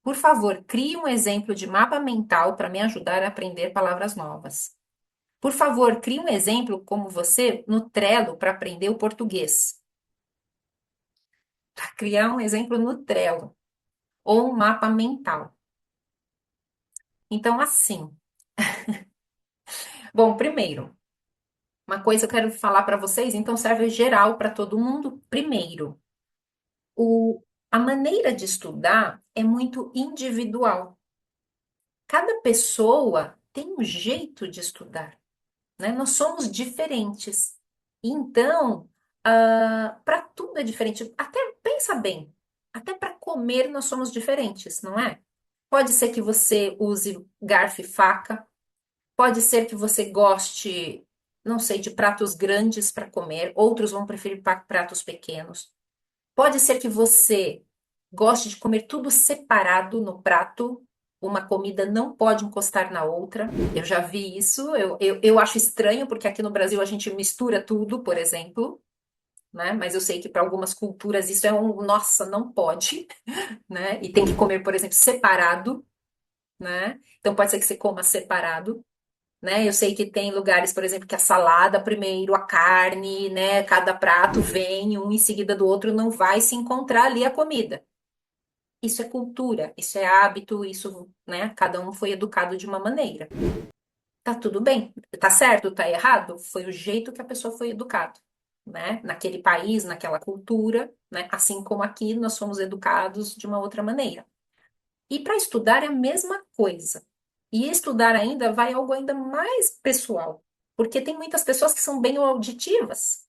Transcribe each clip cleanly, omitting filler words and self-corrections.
Por favor, crie um exemplo de mapa mental para me ajudar a aprender palavras novas. Por favor, crie um exemplo como você no Trello para aprender o português. Para criar um exemplo no Trello ou um mapa mental. Então, assim, bom, primeiro, uma coisa que eu quero falar para vocês, então serve geral para todo mundo. Primeiro, a maneira de estudar é muito individual. Cada pessoa tem um jeito de estudar, né? Nós somos diferentes. Então, para tudo é diferente. Até pensa bem, até para comer nós somos diferentes, não é? Pode ser que você use garfo e faca, pode ser que você goste, não sei, de pratos grandes para comer, outros vão preferir pratos pequenos. Pode ser que você goste de comer tudo separado no prato. Uma comida não pode encostar na outra. Eu já vi isso. Eu acho estranho, porque aqui no Brasil a gente mistura tudo, por exemplo, né? Mas eu sei que para algumas culturas isso é um, nossa, não pode, né? E tem que comer, por exemplo, separado, né? Então pode ser que você coma separado. Né? Eu sei que tem lugares, por exemplo, que a salada primeiro, a carne, né? Cada prato vem um em seguida do outro, não vai se encontrar ali a comida. Isso é cultura, isso é hábito, isso, né? Cada um foi educado de uma maneira. Tá tudo bem, tá certo, tá errado? Foi o jeito que a pessoa foi educada, né? Naquele país, naquela cultura, né? Assim como aqui nós somos educados de uma outra maneira. E para estudar é a mesma coisa. E estudar ainda vai algo ainda mais pessoal, porque tem muitas pessoas que são bem auditivas,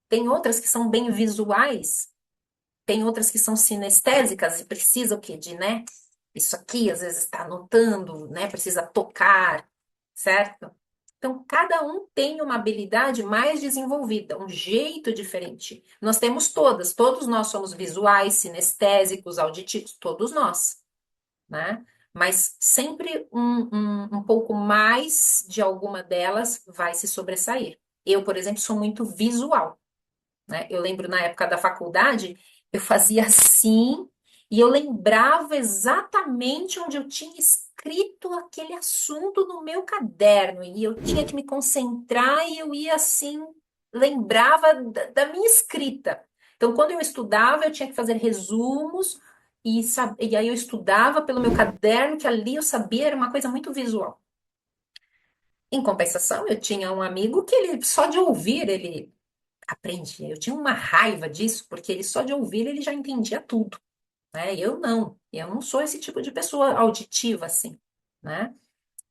tem outras que são bem visuais, tem outras que são sinestésicas e precisa o quê? De, né? Isso aqui, às vezes está anotando, né? Precisa tocar, certo? Então, cada um tem uma habilidade mais desenvolvida, um jeito diferente. Nós temos todas, todos nós somos visuais, sinestésicos, auditivos, todos nós, né? Mas sempre um pouco mais de alguma delas vai se sobressair. Eu, por exemplo, sou muito visual, né? Eu lembro na época da faculdade, eu fazia assim e eu lembrava exatamente onde eu tinha escrito aquele assunto no meu caderno e eu tinha que me concentrar e eu ia assim, lembrava da minha escrita. Então, quando eu estudava, eu tinha que fazer resumos e aí eu estudava pelo meu caderno, que ali eu sabia, era uma coisa muito visual. Em compensação, eu tinha um amigo que ele só de ouvir, ele aprendia. Eu tinha uma raiva disso, porque ele só de ouvir ele já entendia tudo, né? Eu não sou esse tipo de pessoa auditiva assim, né?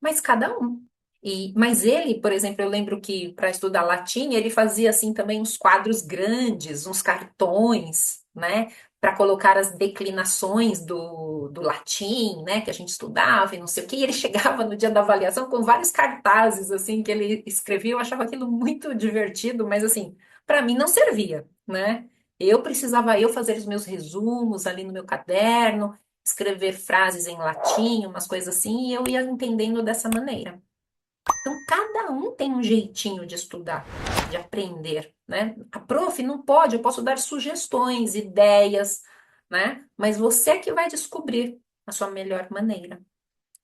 Mas cada um. Mas ele, por exemplo, eu lembro que para estudar latim, ele fazia assim também uns quadros grandes, uns cartões, né? Para colocar as declinações do latim, né? Que a gente estudava e não sei o quê. E ele chegava no dia da avaliação com vários cartazes, assim, que ele escrevia. Eu achava aquilo muito divertido, mas assim, para mim não servia, né? Eu precisava eu fazer os meus resumos ali no meu caderno, escrever frases em latim, umas coisas assim, e eu ia entendendo dessa maneira. Então, cada um tem um jeitinho de estudar, de aprender, né? A prof não pode, eu posso dar sugestões, ideias, né? Mas você é que vai descobrir a sua melhor maneira.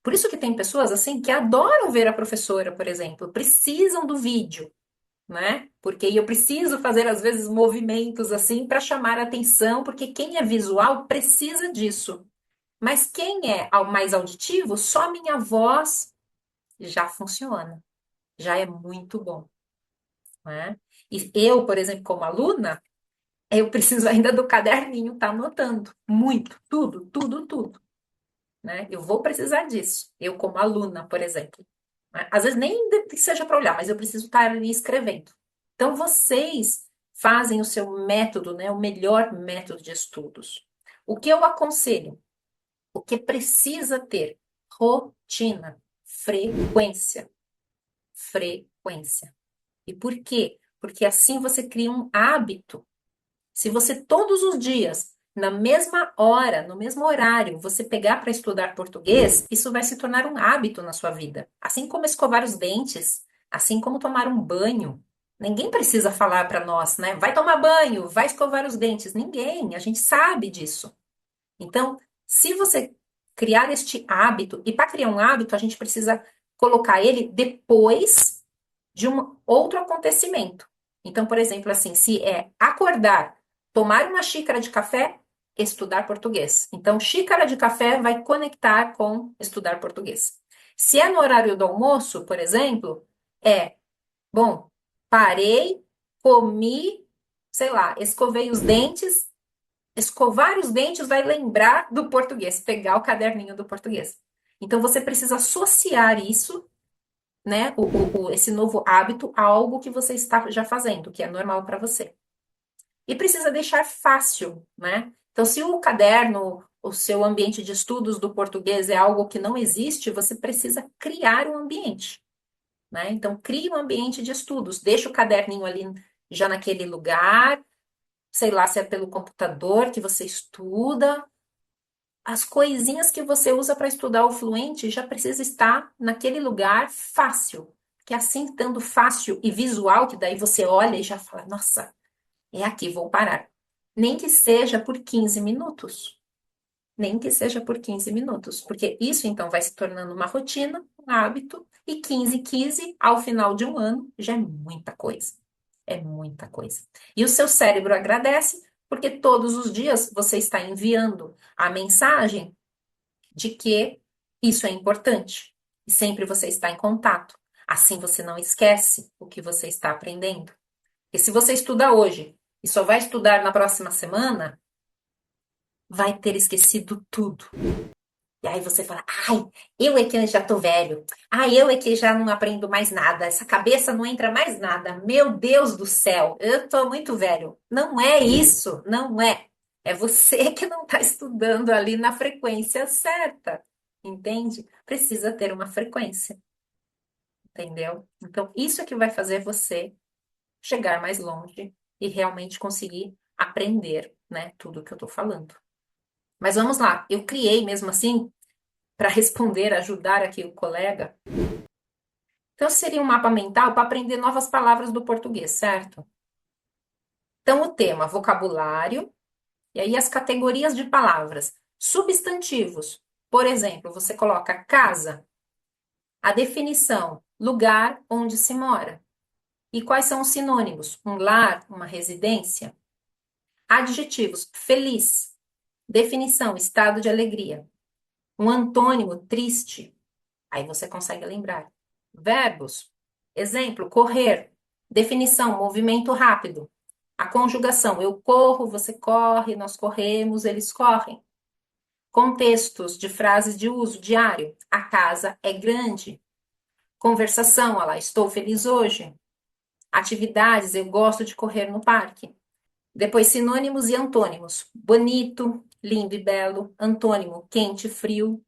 Por isso que tem pessoas assim que adoram ver a professora, por exemplo, precisam do vídeo, né? Porque eu preciso fazer às vezes movimentos assim para chamar a atenção, porque quem é visual precisa disso. Mas quem é mais auditivo, só minha voz já funciona, já é muito bom, né? E eu, por exemplo, como aluna, eu preciso ainda do caderninho, tá anotando muito, tudo, tudo, tudo, né? Eu vou precisar disso, eu como aluna, por exemplo, né? Às vezes nem que seja para olhar, mas eu preciso estar ali escrevendo. Então, vocês fazem o seu método, né? O melhor método de estudos. O que eu aconselho? O que precisa ter? Rotina, frequência, frequência. E por quê? Porque assim você cria um hábito. Se você todos os dias, na mesma hora, no mesmo horário, você pegar para estudar português, isso vai se tornar um hábito na sua vida. Assim como escovar os dentes, assim como tomar um banho. Ninguém precisa falar para nós, né? Vai tomar banho, vai escovar os dentes. Ninguém, a gente sabe disso. Então, se você criar este hábito. E para criar um hábito, a gente precisa colocar ele depois de um outro acontecimento. Então, por exemplo, assim, se é acordar, tomar uma xícara de café, estudar português. Então, xícara de café vai conectar com estudar português. Se é no horário do almoço, por exemplo, bom, parei, comi, sei lá, escovei os dentes. Escovar os dentes vai lembrar do português, pegar o caderninho do português. Então, você precisa associar isso, né, esse novo hábito a algo que você está já fazendo, que é normal para você. E precisa deixar fácil, né? Então, se o caderno, o seu ambiente de estudos do português é algo que não existe, você precisa criar um ambiente, né? Então, crie um ambiente de estudos, deixa o caderninho ali já naquele lugar, sei lá se é pelo computador que você estuda, as coisinhas que você usa para estudar o fluente já precisa estar naquele lugar fácil. Que assim, estando fácil e visual, que daí você olha e já fala, nossa, é aqui, vou parar. Nem que seja por 15 minutos. Nem que seja por 15 minutos. Porque isso, então, vai se tornando uma rotina, um hábito, e 15 ao final de um ano, já é muita coisa. É muita coisa. E o seu cérebro agradece, porque todos os dias você está enviando a mensagem de que isso é importante. E sempre você está em contato. Assim você não esquece o que você está aprendendo. E se você estuda hoje e só vai estudar na próxima semana, vai ter esquecido tudo. E aí você fala, ai, eu é que já tô velho. Ai, eu é que já não aprendo mais nada. Essa cabeça não entra mais nada. Meu Deus do céu, eu tô muito velho. Não é isso, não é. É você que não está estudando ali na frequência certa. Entende? Precisa ter uma frequência, entendeu? Então, isso é que vai fazer você chegar mais longe e realmente conseguir aprender, né, tudo que eu tô falando. Mas vamos lá, eu criei mesmo assim para responder, ajudar aqui o colega. Então, seria um mapa mental para aprender novas palavras do português, certo? Então, o tema, vocabulário, e aí as categorias de palavras. Substantivos, por exemplo, você coloca casa, a definição, lugar onde se mora. E quais são os sinônimos? Um lar, uma residência. Adjetivos, feliz, definição, estado de alegria. Um antônimo, triste. Aí você consegue lembrar. Verbos. Exemplo, correr. Definição, movimento rápido. A conjugação, eu corro, você corre, nós corremos, eles correm. Contextos de frases de uso diário. A casa é grande. Conversação, olha lá, estou feliz hoje. Atividades, eu gosto de correr no parque. Depois, sinônimos e antônimos. Bonito, lindo e belo. Antônimo, quente, frio.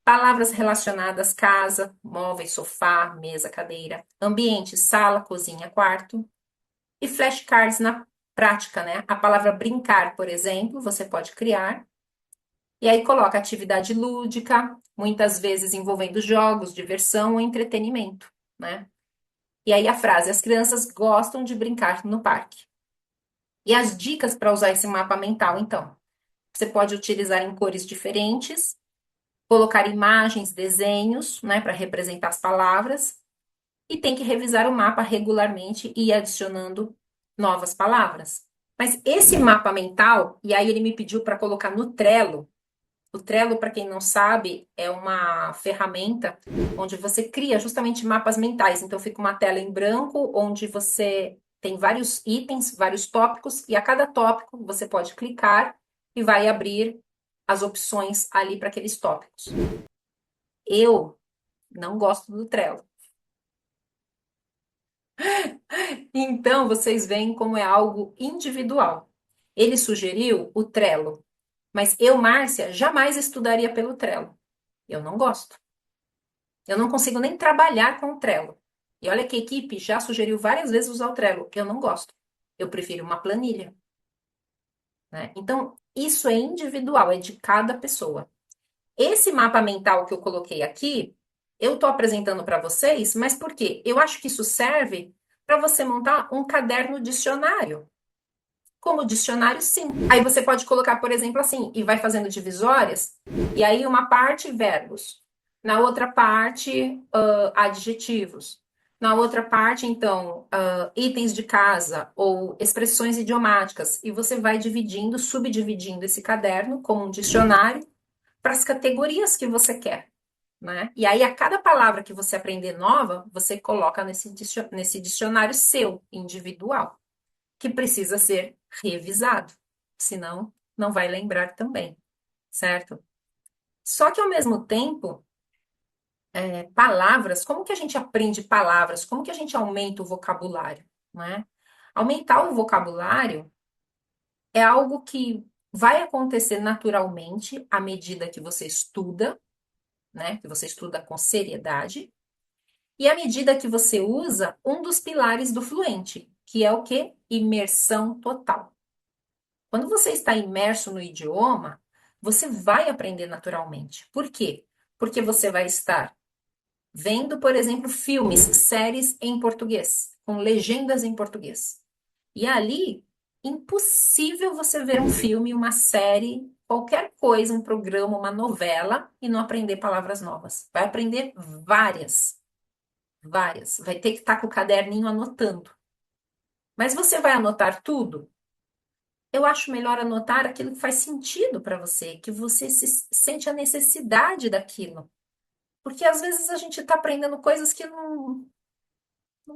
Palavras relacionadas: casa, móveis, sofá, mesa, cadeira. Ambiente: sala, cozinha, quarto. E flashcards na prática, né? A palavra brincar, por exemplo, você pode criar. E aí coloca atividade lúdica, muitas vezes envolvendo jogos, diversão ou entretenimento, né? E aí a frase: as crianças gostam de brincar no parque. E as dicas para usar esse mapa mental, então. Você pode utilizar em cores diferentes, colocar imagens, desenhos, né, para representar as palavras, e tem que revisar o mapa regularmente e ir adicionando novas palavras. Mas esse mapa mental, e aí ele me pediu para colocar no Trello. O Trello, para quem não sabe, é uma ferramenta onde você cria justamente mapas mentais. Então fica uma tela em branco onde você tem vários itens, vários tópicos, e a cada tópico você pode clicar e vai abrir as opções ali para aqueles tópicos. Eu não gosto do Trello. Então, vocês veem como é algo individual. Ele sugeriu o Trello, mas eu, Márcia, jamais estudaria pelo Trello. Eu não gosto. Eu não consigo nem trabalhar com o Trello. E olha que a equipe já sugeriu várias vezes usar o Trello. Eu não gosto. Eu prefiro uma planilha, né? Então, isso é individual, é de cada pessoa. Esse mapa mental que eu coloquei aqui, eu estou apresentando para vocês, mas por quê? Eu acho que isso serve para você montar um caderno dicionário. Como dicionário, sim. Aí você pode colocar, por exemplo, assim, e vai fazendo divisórias, e aí uma parte verbos, na outra parte adjetivos, na outra parte, então, itens de casa ou expressões idiomáticas, e você vai dividindo, subdividindo esse caderno como um dicionário para as categorias que você quer, né? E aí, a cada palavra que você aprender nova, você coloca nesse dicionário seu, individual, que precisa ser revisado, senão não vai lembrar também, certo? Só que ao mesmo tempo, palavras, como que a gente aprende palavras? Como que a gente aumenta o vocabulário, né? Aumentar o vocabulário é algo que vai acontecer naturalmente à medida que você estuda, né? Que você estuda com seriedade, e à medida que você usa um dos pilares do fluente, que é o quê? Imersão total. Quando você está imerso no idioma, você vai aprender naturalmente. Por quê? Porque você vai estar vendo, por exemplo, filmes, séries em português, com legendas em português. E ali, impossível você ver um filme, uma série, qualquer coisa, um programa, uma novela e não aprender palavras novas. Vai aprender várias, várias. Vai ter que estar com o caderninho anotando. Mas você vai anotar tudo? Eu acho melhor anotar aquilo que faz sentido para você, que você se sente a necessidade daquilo. Porque às vezes a gente está aprendendo coisas que não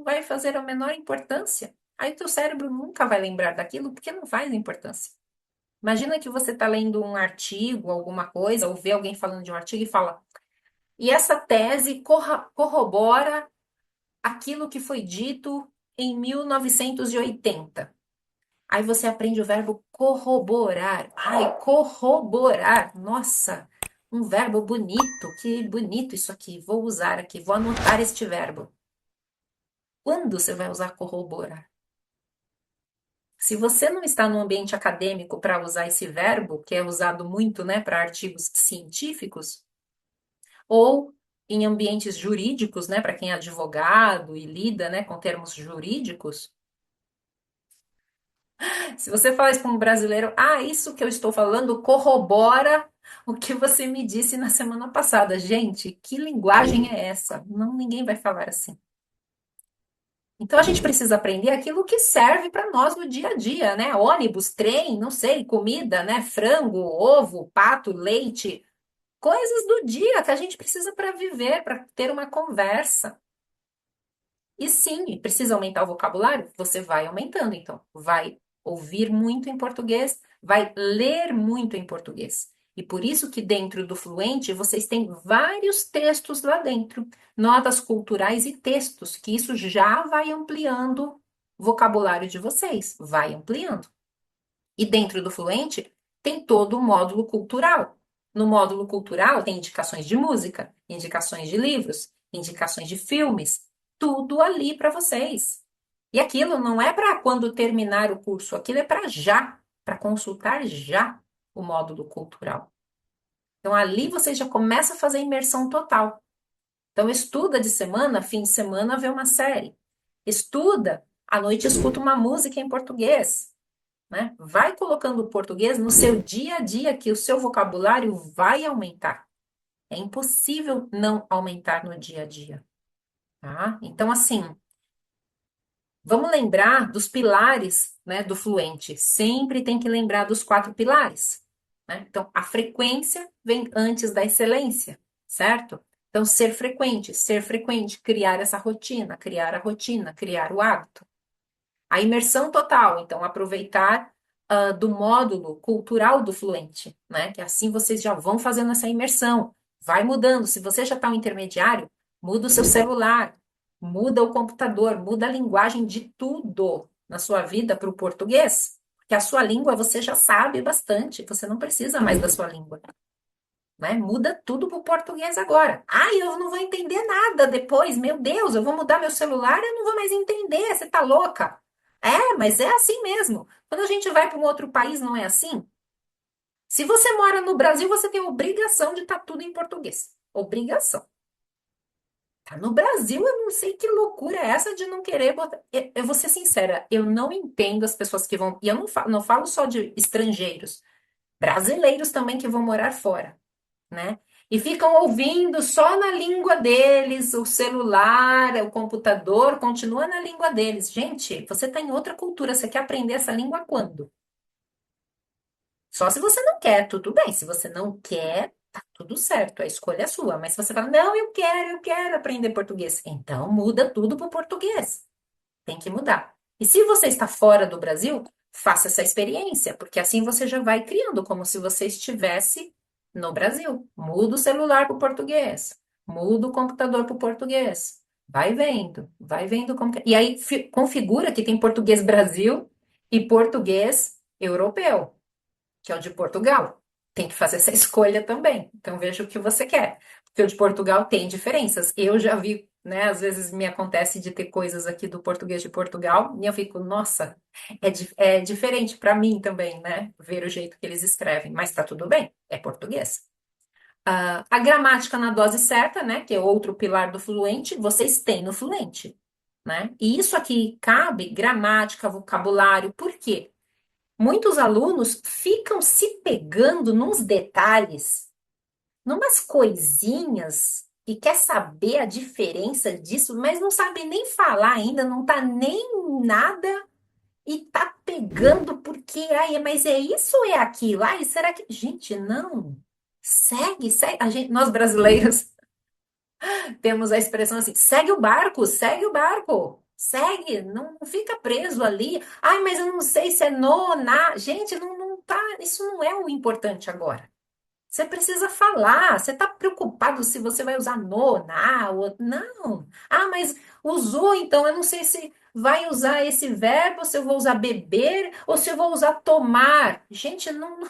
vai fazer a menor importância. Aí o teu cérebro nunca vai lembrar daquilo porque não faz importância. Imagina que você está lendo um artigo, alguma coisa, ou vê alguém falando de um artigo e fala, e essa tese corrobora aquilo que foi dito em 1980. Aí você aprende o verbo corroborar. Ai, corroborar. Nossa, um verbo bonito. Que bonito isso aqui. Vou usar aqui, vou anotar este verbo. Quando você vai usar corroborar? Se você não está no ambiente acadêmico para usar esse verbo, que é usado muito, né, para artigos científicos, ou em ambientes jurídicos, né, para quem é advogado e lida, né, com termos jurídicos, se você fala isso para um brasileiro, isso que eu estou falando corrobora o que você me disse na semana passada. Gente, que linguagem é essa? Não, ninguém vai falar assim. Então a gente precisa aprender aquilo que serve para nós no dia a dia, né? Ônibus, trem, não sei, comida, né? Frango, ovo, pato, leite, coisas do dia que a gente precisa para viver, para ter uma conversa. E sim, precisa aumentar o vocabulário? Você vai aumentando, então. Vai ouvir muito em português, vai ler muito em português. E por isso que dentro do Fluente vocês têm vários textos lá dentro, notas culturais e textos, que isso já vai ampliando o vocabulário de vocês, vai ampliando. E dentro do Fluente tem todo o módulo cultural. No módulo cultural tem indicações de música, indicações de livros, indicações de filmes, tudo ali para vocês. E aquilo não é para quando terminar o curso, aquilo é para já, para consultar já o módulo cultural. Então ali você já começa a fazer imersão total. Então estuda de semana, fim de semana vê uma série. Estuda, à noite escuta uma música em português, né? Vai colocando o português no seu dia a dia, que o seu vocabulário vai aumentar. É impossível não aumentar no dia a dia, tá? Então, assim, vamos lembrar dos pilares, né, do fluente. Sempre tem que lembrar dos 4 pilares, né? Então, a frequência vem antes da excelência, certo? Então, ser frequente, criar essa rotina, criar a rotina, criar o hábito. A imersão total, então, aproveitar do módulo cultural do fluente, né? Que assim vocês já vão fazendo essa imersão. Vai mudando. Se você já está um intermediário, muda o seu celular, muda o computador, muda a linguagem de tudo na sua vida para o português. Porque a sua língua você já sabe bastante, você não precisa mais da sua língua. Né? Muda tudo para o português agora. Eu não vou entender nada depois. Meu Deus, eu vou mudar meu celular e eu não vou mais entender. Você tá louca? Mas é assim mesmo. Quando a gente vai para um outro país, não é assim? Se você mora no Brasil, você tem a obrigação de estar tudo em português. Obrigação. Tá no Brasil, eu não sei que loucura é essa de não querer botar. Eu vou ser sincera, eu não entendo as pessoas que vão. E eu não falo só de estrangeiros, brasileiros também que vão morar fora, né? E ficam ouvindo só na língua deles, o celular, o computador, continua na língua deles. Gente, você está em outra cultura, você quer aprender essa língua quando? Só se você não quer, tudo bem. Se você não quer, tá tudo certo, a escolha é sua. Mas se você fala, não, eu quero aprender português, então muda tudo para o português. Tem que mudar. E se você está fora do Brasil, faça essa experiência, porque assim você já vai criando como se você estivesse no Brasil. Muda o celular para o português, muda o computador para o português. Vai vendo como que... E aí configura que tem português Brasil e português europeu, que é o de Portugal. Tem que fazer essa escolha também. Então veja o que você quer. Porque o de Portugal tem diferenças. Eu já vi, né? Às vezes me acontece de ter coisas aqui do português de Portugal e eu fico, nossa, é diferente para mim também, né? Ver o jeito que eles escrevem. Mas tá tudo bem, é português. A gramática na dose certa, né? Que é outro pilar do fluente, vocês têm no fluente, né? E isso aqui cabe gramática, vocabulário. Por quê? Muitos alunos ficam se pegando nos detalhes, numas coisinhas, e quer saber a diferença disso, mas não sabe nem falar ainda, não tá nem nada e tá pegando porque, ai, mas é isso ou é aquilo? Ai, será que. Gente, não. Segue, segue. Nós brasileiros temos a expressão assim: segue o barco, segue o barco. Segue, não fica preso ali. Ai, mas eu não sei se é no, na. Gente, não tá. Isso não é o importante agora. Você precisa falar. Você está preocupado se você vai usar no, na, ou não. Ah, mas usou, então eu não sei se vai usar esse verbo, se eu vou usar beber ou se eu vou usar tomar. Gente, não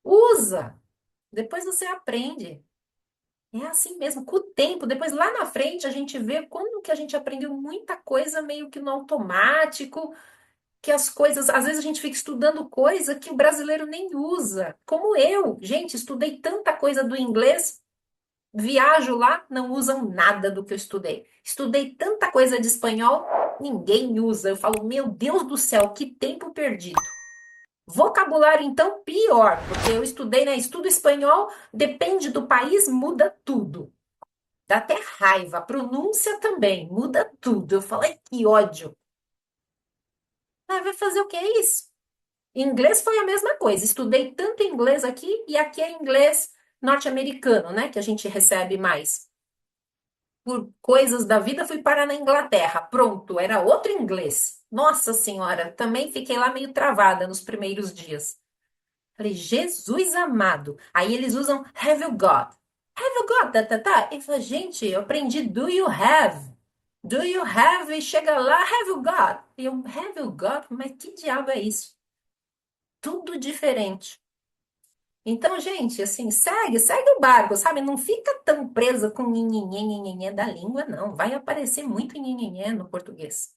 usa. Depois você aprende. É assim mesmo, com o tempo, depois lá na frente a gente vê como que a gente aprendeu muita coisa meio que no automático, que as coisas, às vezes a gente fica estudando coisa que o brasileiro nem usa, como eu. Gente, estudei tanta coisa do inglês, viajo lá, não usam nada do que eu estudei. Estudei tanta coisa de espanhol, ninguém usa. Eu falo, meu Deus do céu, que tempo perdido. Vocabulário, então, pior, porque eu estudei, né? Estudo espanhol, depende do país, muda tudo. Dá até raiva. A pronúncia também muda tudo. Eu falei, que ódio. Ah, vai fazer o que é isso? Inglês foi a mesma coisa. Estudei tanto inglês aqui e aqui é inglês norte-americano, né? Que a gente recebe mais. Por coisas da vida, fui parar na Inglaterra. Pronto, era outro inglês. Nossa Senhora, também fiquei lá meio travada nos primeiros dias. Falei, Jesus amado. Aí eles usam have you got? Have you got? Tá. E falei, gente, eu aprendi do you have? Do you have? E chega lá, have you got? E eu, have you got? Mas que diabo é isso? Tudo diferente. Então, gente, assim, segue o barco, sabe? Não fica tão presa com nhenhenhê da língua, não. Vai aparecer muito nhenhenhê no português.